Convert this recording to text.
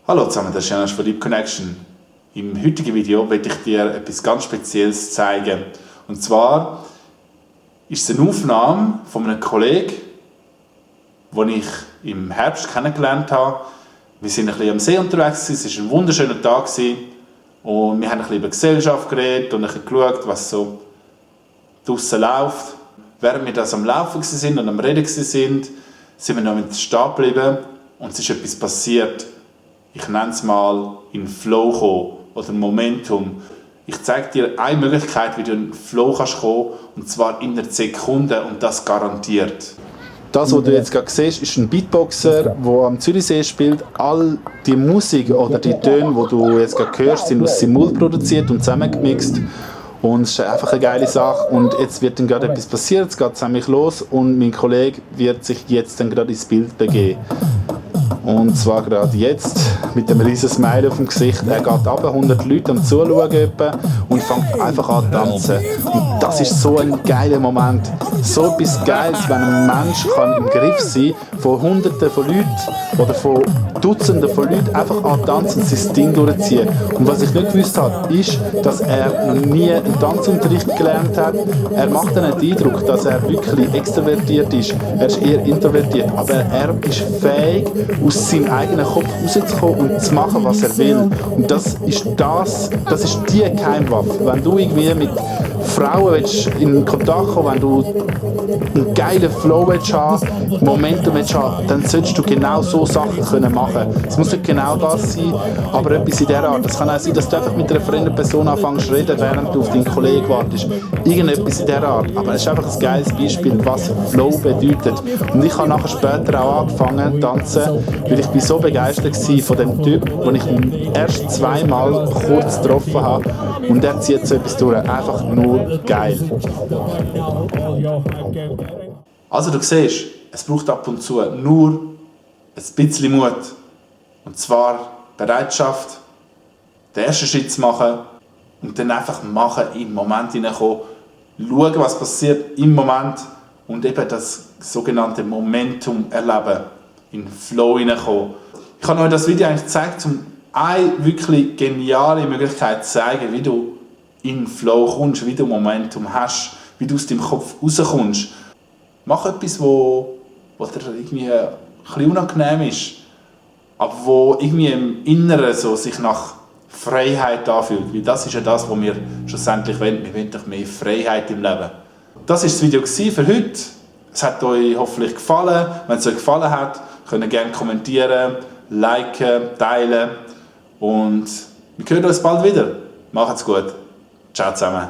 Hallo zusammen, das ist Janusz von Deep Connection. Im heutigen Video möchte ich dir etwas ganz Spezielles zeigen. Und zwar ist es eine Aufnahme von einem Kollegen, den ich im Herbst kennengelernt habe. Wir sind ein bisschen am See unterwegs, es war ein wunderschöner Tag und wir haben ein bisschen über Gesellschaft geredet und ein bisschen geschaut, was so draussen läuft. Während wir das am Laufen sind und am Reden sind wir noch mit stehen geblieben und es ist etwas passiert. Ich nenne es mal in Flow kommen oder Momentum. Ich zeige dir eine Möglichkeit, wie du in Flow kannst kommen, und zwar in einer Sekunde, und das garantiert. Das, was du jetzt gerade siehst, ist ein Beatboxer, der am Zürichsee spielt. All die Musik oder die Töne, die du jetzt gerade hörst, sind aus Simul produziert und zusammengemixt. Und es ist einfach eine geile Sache. Und jetzt wird dann gerade etwas passieren, jetzt geht es nämlich los und mein Kollege wird sich jetzt dann gerade ins Bild begeben. Und zwar gerade jetzt, mit einem riesen Smile auf dem Gesicht. Er geht runter, 100 Leute am Zuschauen und fängt einfach an zu tanzen. Und das ist so ein geiler Moment. So etwas Geiles, wenn ein Mensch kann im Griff sein von Hunderten von Leuten oder von Dutzenden von Leuten einfach an tanzen und sein Ding durchziehen. Und was ich nicht gewusst habe, ist, dass er noch nie einen Tanzunterricht gelernt hat. Er macht dann den Eindruck, dass er wirklich extrovertiert ist. Er ist eher introvertiert, aber er ist fähig, aus seinem eigenen Kopf rauszukommen und zu machen, was er will. Und das ist die Geheimwaffe. Wenn du irgendwie mit Frauen willst in Kontakt kommen, wenn du einen geilen Flow willst haben, Momentum willst haben, dann solltest du genau so Sachen können machen. Es muss nicht genau das sein, aber etwas in dieser Art. Es kann auch sein, dass du einfach mit einer fremden Person anfängst zu reden, während du auf deinen Kollegen wartest. Irgendetwas in dieser Art. Aber es ist einfach ein geiles Beispiel, was Flow bedeutet. Und ich habe nachher später auch angefangen zu tanzen, weil ich so begeistert war von dem Typ, den ich erst zweimal kurz getroffen habe. Und er zieht so etwas durch. Einfach nur geil. Also du siehst, es braucht ab und zu nur ein bisschen Mut. Und zwar Bereitschaft, den ersten Schritt zu machen und dann einfach machen, im Moment hineinkommen, schauen, was passiert im Moment und eben das sogenannte Momentum erleben, in Flow hineinkommen. Ich habe euch das Video eigentlich gezeigt, um eine wirklich geniale Möglichkeit zu zeigen, wie du in Flow kommst, wie du Momentum hast, wie du aus deinem Kopf rauskommst. Mach etwas, wo dir irgendwie ein bisschen unangenehm ist, aber wo irgendwie im Inneren so sich nach Freiheit anfühlt. Weil das ist ja das, was wir schlussendlich wollen. Wir wollen doch mehr Freiheit im Leben. Das war das Video für heute. Es hat euch hoffentlich gefallen. Wenn es euch gefallen hat, könnt ihr gerne kommentieren, liken, teilen. Und wir hören uns bald wieder. Macht's gut. Ciao zusammen.